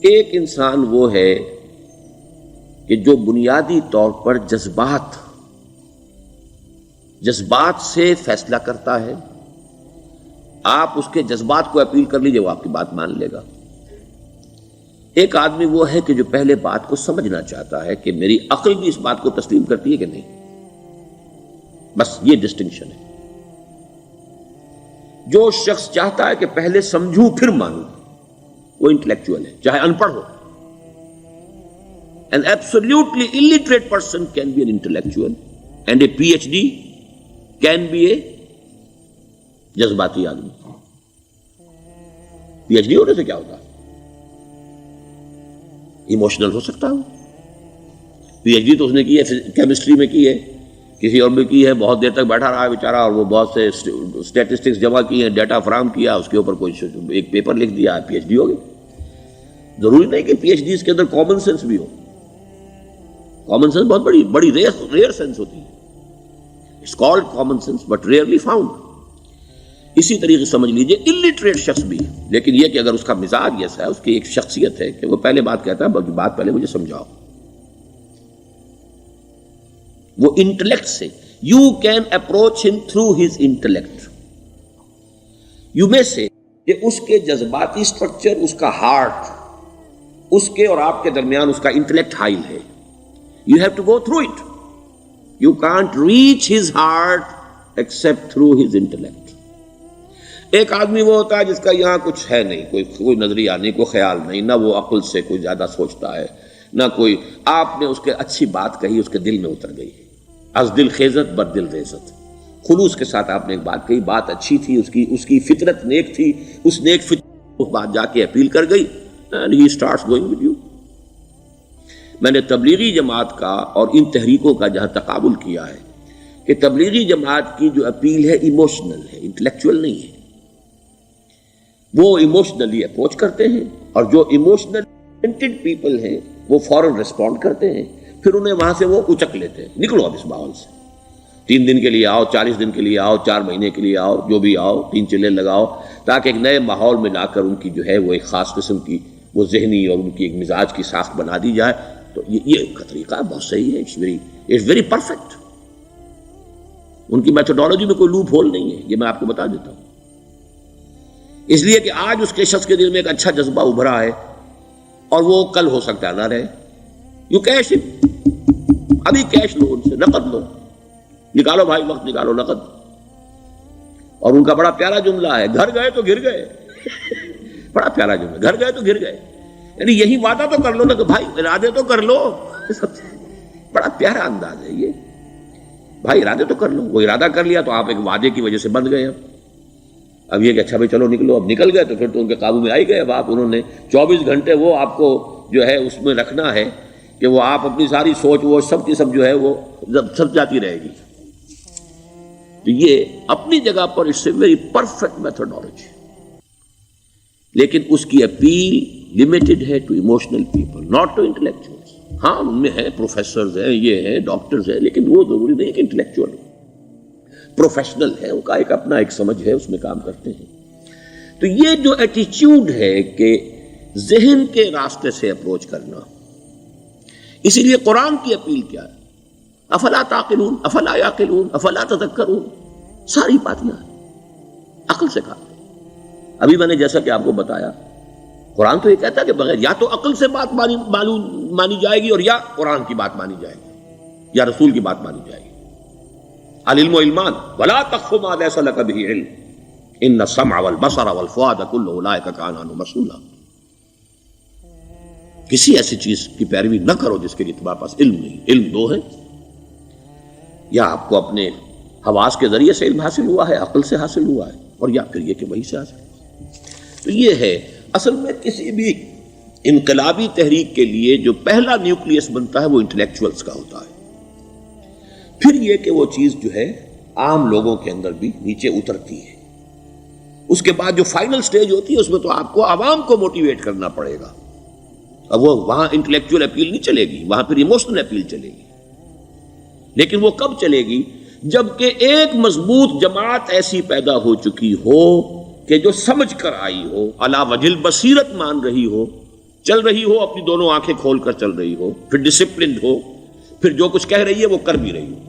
ایک انسان وہ ہے کہ جو بنیادی طور پر جذبات سے فیصلہ کرتا ہے. آپ اس کے جذبات کو اپیل کر لیجئے، وہ آپ کی بات مان لے گا. ایک آدمی وہ ہے کہ جو پہلے بات کو سمجھنا چاہتا ہے کہ میری عقل بھی اس بات کو تسلیم کرتی ہے کہ نہیں. بس یہ ڈسٹنکشن ہے. جو شخص چاہتا ہے کہ پہلے سمجھوں پھر مانوں، وہ انٹلیکچوئل ہے، چاہے ان پڑھ ہو. An absolutely illiterate person can be an intellectual and a PhD can be a جذباتی آدمی. PhD ہونے سے کیا ہوتا ہے؟ ایموشنل ہو سکتا ہوں. PhD تو اس نے کی ہے کیمسٹری میں کی ہے، کسی اور میں کی ہے، بہت دیر تک بیٹھا رہا ہے بیچارہ، اور وہ بہت سے اسٹیٹسٹکس جمع کی ہیں، ڈیٹا فراہم کیا، اس کے اوپر کوئی ایک پیپر لکھ دیا، PhD ہو گئی. ضروری نہیں کہ PhD کے اندر کامن سینس بھی ہو. کامن سینس بہت بڑی ریئر سینس ہوتی ہے. It's called common sense but rarely found. اسی طریقے سمجھ لیجئے الٹریٹ شخص بھی، لیکن یہ کہ اگر اس کا مزاج ایسا ہے، اس کی ایک شخصیت ہے کہ وہ پہلے بات کہتا ہے، بلکہ بات پہلے مجھے سمجھاؤ. وہ انٹلیکٹ سے یو کین اپروچ ہم تھرو ہز انٹلیکٹ. یو میں سے کہ اس کے جذباتی سٹرکچر، اس کا ہارٹ، اس کے اور آپ کے درمیان اس کا انٹلیکٹ حائل ہے. You have to go through it. You can't reach his heart except through his intellect. ایک آدمی وہ ہوتا ہے جس کا یہاں کچھ ہے نہیں، کوئی نظریہ نہیں، کوئی خیال نہیں، نہ وہ عقل سے کوئی زیادہ سوچتا ہے، نہ کوئی. آپ نے اس کے اچھی بات کہی، اس کے دل میں اتر گئی. از دل خیزت بر دل ریزت. خلوص کے ساتھ آپ نے ایک بات کہی، بات اچھی تھی، اس کی فطرت نیک تھی، اس نیک فطرت اس بات جا کے اپیل کر گئی. And he starts going with you. میں نے تبلیغی جماعت کا اور ان تحریکوں کا جہاں تقابل کیا ہے کہ تبلیغی جماعت کی جو اپیل ہے ایموشنل ہے، انٹلیکچوئل نہیں ہے. وہ ایموشنلی اپروچ کرتے ہیں، اور جو ایموشنل پیپل ہیں وہ فوراً ریسپونڈ کرتے ہیں، پھر انہیں وہاں سے وہ اچک لیتے ہیں. نکلو اب اس ماحول سے، 3 دن کے لیے آؤ، 40 دن کے لیے آؤ، 4 مہینے کے لیے آؤ، جو بھی آؤ، 3 چلے لگاؤ، تاکہ ایک نئے ماحول میں لا کر ان کی جو ہے وہ ایک خاص قسم کی وہ ذہنی اور ان کی ایک مزاج کی ساخت بنا دی جائے. تو یہ کا طریقہ بہت صحیح ہے. It's very perfect. ان کی میتھڈالوجی میں کوئی لوپ ہول نہیں ہے، یہ میں آپ کو بتا دیتا ہوں. اس لیے کہ آج اس کے شخص کے دل میں ایک اچھا جذبہ ابھرا ہے، اور وہ کل ہو سکتا ہے نہ رہے. یو کیش، ابھی کیش لو، ان سے نقد لو، نکالو بھائی، وقت نکالو، نقد. اور ان کا بڑا پیارا جملہ ہے، گھر گئے تو گر گئے. بڑا پیارا جملہ، گھر گئے تو گر گئے. یعنی یہی وعدہ تو کر لو نا کہ بھائی ارادے تو کر لو. بڑا پیارا انداز ہے یہ، بھائی ارادے تو کر لو. وہ ارادہ کر لیا تو آپ ایک وعدے کی وجہ سے بند گئے. اب یہ کہ اچھا بھائی چلو نکلو، اب نکل گئے تو پھر تو ان کے قابو میں آ ہی گئے. اب آپ انہوں نے 24 گھنٹے وہ آپ کو جو ہے اس میں رکھنا ہے کہ وہ آپ اپنی ساری سوچ وہ سب کی سب جو ہے وہ سب جاتی رہے گی. تو یہ اپنی جگہ پر it's a very perfect methodology, لیکن اس کی اپیل لمیٹڈ ہے to emotional people, not to intellectuals. ہاں ان میں ہے پروفیسرز ہیں، یہ ہیں ڈاکٹرز ہیں، لیکن وہ ضروری نہیں کہ انٹلیکچوئل ہو. پروفیشنل ہے، ان کا ایک اپنا ایک سمجھ ہے، اس میں کام کرتے ہیں. تو یہ جو ایٹیچیوڈ ہے کہ ذہن کے راستے سے اپروچ کرنا، اسی لیے قرآن کی اپیل کیا ہے؟ افلا تعقلون، افلا یعقلون، افلا تذکرون. ساری باتیں عقل سے کہا. ابھی میں نے جیسا کہ آپ کو بتایا، قرآن تو یہ کہتا ہے کہ بغیر یا تو عقل سے بات مانی جائے گی، اور یا قرآن کی بات مانی جائے گی، یا رسول کی بات مانی جائے گی. العلم علمان ولا تخف ما ليس لك به علم ان السمع والبصر والفؤاد كل اولئك كان عنه مسؤولا. کسی ایسی چیز کی پیروی نہ کرو جس کے لیے تمہارے پاس علم نہیں. علم 2 ہے، یا آپ کو اپنے حواس کے ذریعے سے علم حاصل ہوا ہے، عقل سے حاصل ہوا ہے، اور یا پھر یہ کہ وہی سے حاصل. تو یہ ہے اصل میں کسی بھی انقلابی تحریک کے لیے جو پہلا نیوکلیس بنتا ہے وہ انٹلیکچوئلز کا ہوتا ہے. پھر یہ کہ وہ چیز جو ہے عام لوگوں کے اندر بھی نیچے اترتی ہے. اس کے بعد جو فائنل سٹیج ہوتی ہے اس میں تو آپ کو عوام کو موٹیویٹ کرنا پڑے گا. اب وہ وہاں انٹلیکچوئل اپیل نہیں چلے گی، وہاں پھر ایموشنل اپیل چلے گی. لیکن وہ کب چلے گی؟ جبکہ ایک مضبوط جماعت ایسی پیدا ہو چکی ہو کہ جو سمجھ کر آئی ہو، علی وجہ البصیرت مان رہی ہو، چل رہی ہو اپنی دونوں آنکھیں کھول کر چل رہی ہو، پھر ڈسپلنڈ ہو، پھر جو کچھ کہہ رہی ہے وہ کر بھی رہی ہو،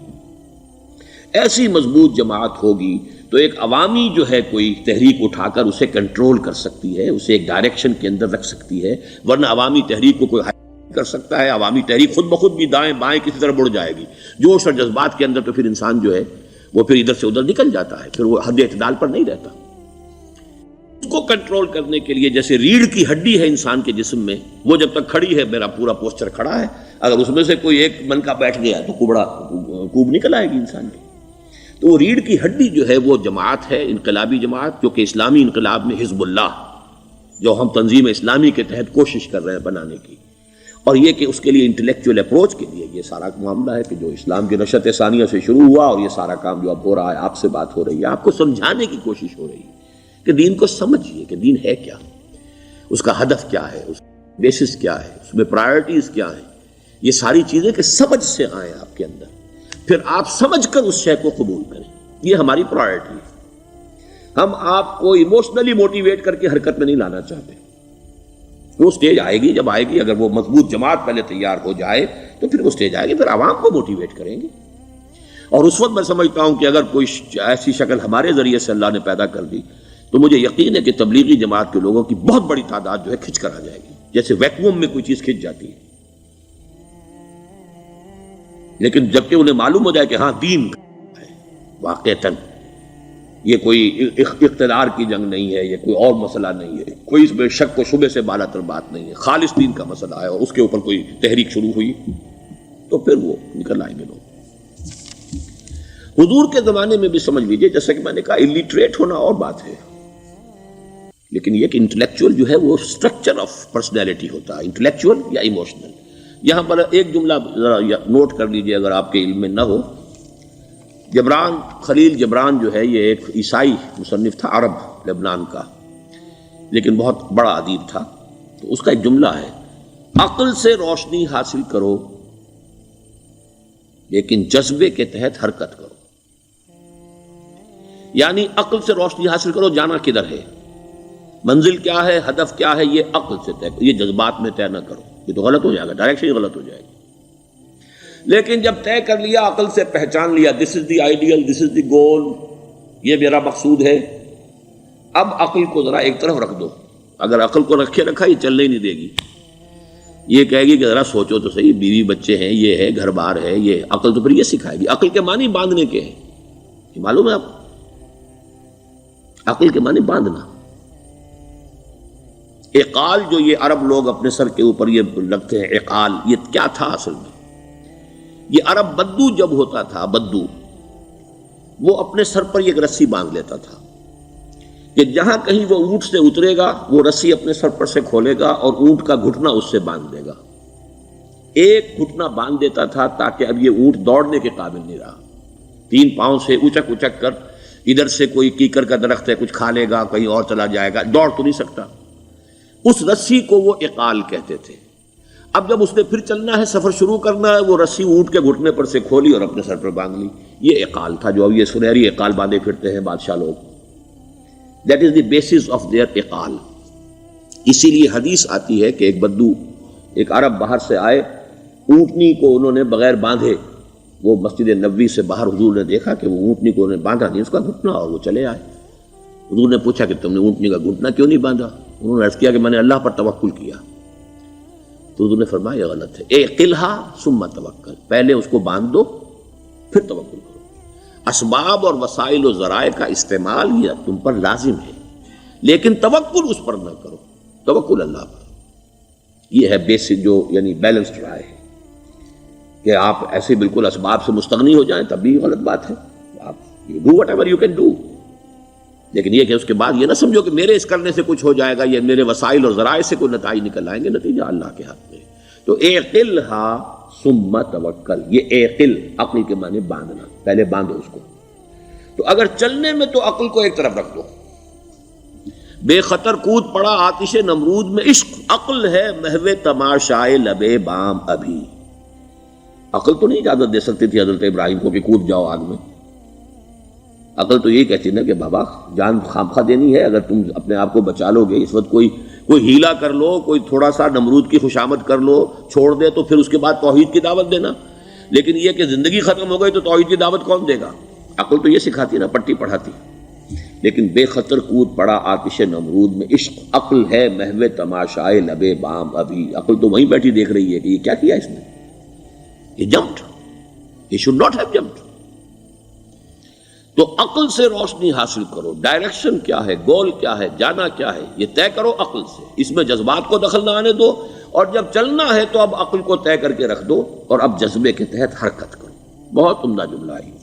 ایسی مضبوط جماعت ہوگی تو ایک عوامی جو ہے کوئی تحریک اٹھا کر اسے کنٹرول کر سکتی ہے، اسے ایک ڈائریکشن کے اندر رکھ سکتی ہے، ورنہ عوامی تحریک کو کوئی کر سکتا ہے؟ عوامی تحریک خود بخود بھی دائیں بائیں کسی طرح بڑھ جائے گی، جوش اور جذبات کے اندر، تو پھر انسان جو ہے وہ پھر ادھر سے ادھر نکل جاتا ہے، پھر وہ حد اعتدال پر نہیں رہتا۔ اس کو کنٹرول کرنے کے لیے جیسے ریڑھ کی ہڈی ہے انسان کے جسم میں، وہ جب تک کھڑی ہے میرا پورا پوسچر کھڑا ہے، اگر اس میں سے کوئی ایک منکا بیٹھ گیا تو کوب نکل آئے گی انسان کی۔ تو وہ ریڑھ کی ہڈی جو ہے وہ جماعت ہے، انقلابی جماعت، جو کہ اسلامی انقلاب میں حزب اللہ، جو ہم تنظیم اسلامی کے تحت کوشش کر رہے ہیں بنانے کی، اور یہ کہ اس کے لیے انٹلیکچوئل اپروچ کے لیے یہ سارا معاملہ ہے کہ جو اسلام کی نشأت ثانیہ سے شروع ہوا، اور یہ سارا کام جو اب ہو رہا ہے، آپ سے بات ہو رہی ہے، آپ کو سمجھانے کی کوشش ہو رہی ہے کہ دین کو سمجھیے کہ دین ہے کیا، اس کا ہدف کیا ہے، اس کا بیسس کیا ہے، اس میں پرائرٹیز کیا ہیں، یہ ساری چیزیں کہ سمجھ سے آئیں آپ کے اندر، پھر آپ سمجھ کر اس شے کو قبول کریں، یہ ہماری پرائرٹی ہے۔ ہم آپ کو ایموشنلی موٹیویٹ کر کے حرکت میں نہیں لانا چاہتے، وہ سٹیج آئے گی، جب آئے گی، اگر وہ مضبوط جماعت پہلے تیار ہو جائے تو پھر وہ سٹیج آئے گی، پھر عوام کو موٹیویٹ کریں گے۔ اور اس وقت میں سمجھتا ہوں کہ اگر کوئی ایسی شکل ہمارے ذریعے سے اللہ نے پیدا کر دی تو مجھے یقین ہے کہ تبلیغی جماعت کے لوگوں کی بہت بڑی تعداد جو ہے کھنچ کر آ جائے گی، جیسے ویکیوم میں کوئی چیز کھنچ جاتی ہے۔ لیکن جبکہ انہیں معلوم ہو جائے کہ ہاں دین ہے واقعتاً، یہ کوئی اقتدار کی جنگ نہیں ہے، یہ کوئی اور مسئلہ نہیں ہے، کوئی اس میں شک و شبے سے بالا تر بات نہیں ہے، خالص دین کا مسئلہ ہے، اور اس کے اوپر کوئی تحریک شروع ہوئی تو پھر وہ نکل آئیں گے لوگ۔ حضور کے زمانے میں بھی سمجھ لیجئے، جیسا کہ میں نے کہا الٹریٹ ہونا اور بات ہے، لیکن یہ کہ انٹلیکچوئل جو ہے وہ اسٹرکچر آف پرسنالٹی ہوتا ہے، انٹلیکچوئل یا ایموشنل۔ یہاں پر ایک جملہ ذرا نوٹ کر لیجئے اگر آپ کے علم میں نہ ہو، جبران، خلیل جبران جو ہے یہ ایک عیسائی مصنف تھا، عرب لبنان کا، لیکن بہت بڑا ادیب تھا، تو اس کا ایک جملہ ہے، عقل سے روشنی حاصل کرو لیکن جذبے کے تحت حرکت کرو۔ یعنی عقل سے روشنی حاصل کرو، جانا کدھر ہے، منزل کیا ہے، ہدف کیا ہے، یہ عقل سے طے کرو، یہ جذبات میں طے نہ کرو، یہ تو غلط ہو جائے گا، ڈائریکشن غلط ہو جائے گی۔ لیکن جب طے کر لیا، عقل سے پہچان لیا، دس از دی آئیڈیل، دس از دی گول، یہ میرا مقصود ہے، اب عقل کو ذرا ایک طرف رکھ دو۔ اگر عقل کو رکھے رکھا یہ چلنے ہی نہیں دے گی، یہ کہے گی کہ ذرا سوچو تو صحیح، بیوی بچے ہیں، یہ ہے، گھر بار ہے، یہ عقل تو پھر یہ سکھائے گی۔ عقل کے معنی باندھنے کے ہیں، یہ معلوم ہے آپ کو؟ عقل کے معنی باندھنا۔ اقال جو یہ عرب لوگ اپنے سر کے اوپر یہ لگتے ہیں، اقال، یہ کیا تھا اصل میں؟ یہ عرب بدو جب ہوتا تھا، بدو، وہ اپنے سر پر ایک رسی باندھ لیتا تھا کہ جہاں کہیں وہ اونٹ سے اترے گا وہ رسی اپنے سر پر سے کھولے گا اور اونٹ کا گھٹنا اس سے باندھ دے گا۔ ایک گھٹنا باندھ دیتا تھا تاکہ اب یہ اونٹ دوڑنے کے قابل نہیں رہا، 3 پاؤں سے اچک اچک کر، ادھر سے کوئی کیکر کا درخت ہے کچھ کھا لے گا، کہیں اور چلا جائے گا، دوڑ تو نہیں سکتا۔ اس رسی کو وہ اقال کہتے تھے۔ اب جب اس نے پھر چلنا ہے، سفر شروع کرنا ہے، وہ رسی اونٹ کے گھٹنے پر سے کھولی اور اپنے سر پر باندھ لی، یہ اقال تھا، جو اب یہ سنہری اقال باندھے پھرتے ہیں بادشاہ لوگ۔ That is the basis of their اقال۔ اسی لیے حدیث آتی ہے کہ ایک بدو، ایک عرب باہر سے آئے، اونٹنی کو انہوں نے بغیر باندھے، وہ مسجد نبوی سے باہر حضور نے دیکھا کہ وہ اونٹنی کو انہوں نے باندھا نہیں، اس کا گھٹنا، اور وہ چلے آئے۔ حضور نے پوچھا کہ تم نے اونٹنی کا گھٹنا کیوں نہیں باندھا؟ انہوں نے عرض کیا کہ میں نے اللہ پر توکل کیا۔ تو حضور نے فرمایا یہ غلط ہے، اعقلھا ثم توکل، پہلے اس کو باندھ دو پھر توکل کرو۔ اسباب اور وسائل و ذرائع کا استعمال یہ تم پر لازم ہے، لیکن توکل اس پر نہ کرو، توکل اللہ پر۔ یہ ہے بیسک جو یعنی بیلنسڈ رائے ہے کہ آپ ایسے بالکل اسباب سے مستغنی ہو جائیں تب بھی غلط بات ہے، آپ do what ever you can do, لیکن یہ کہ اس کے بعد یہ نہ سمجھو کہ میرے اس کرنے سے کچھ ہو جائے گا، یہ میرے وسائل اور ذرائع سے کوئی نتائج نکل آئیں گے، نتیجہ اللہ کے ہاتھ میں۔ تو اعقلھا ثم توکل، یہ اعقل، عقل کے معنی باندھنا، پہلے باندھو اس کو۔ تو اگر چلنے میں تو عقل کو ایک طرف رکھ دو، بے خطر کود پڑا آتش نمرود میں عشق، عقل ہے محو تماشائے لبے بام ابھی۔ عقل تو نہیں اجازت دے سکتی تھی حضرت ابراہیم کو کہ کود جاؤ آگ میں، عقل تو یہی کہتی نا کہ بابا جان خامخواہ دینی ہے، اگر تم اپنے آپ کو بچا لو گے، اس وقت کوئی ہیلا کر لو، کوئی تھوڑا سا نمرود کی خوشامد کر لو، چھوڑ دے تو پھر اس کے بعد توحید کی دعوت دینا. لیکن یہ کہ زندگی ختم ہو گئی تو توحید کی دعوت کون دے گا؟ عقل تو یہ سکھاتی نا، پٹی پڑھاتی. لیکن بے خطر کود پڑا آتش نمرود میں عشق. عقل ہے محو تماشائے لبے بام ابھی. عقل تو وہیں بیٹھی دیکھ رہی ہے کہ یہ کیا کیا اس نے، یہ jumped, he should not have jumped. تو عقل سے روشنی حاصل کرو. ڈائریکشن کیا ہے، گول کیا ہے، جانا کیا ہے، یہ طے کرو عقل سے. اس میں جذبات کو دخل نہ آنے دو، اور جب چلنا ہے تو اب عقل کو طے کر کے رکھ دو، اور اب جذبے کے تحت حرکت کرو. بہت عمدہ جملہ ہے.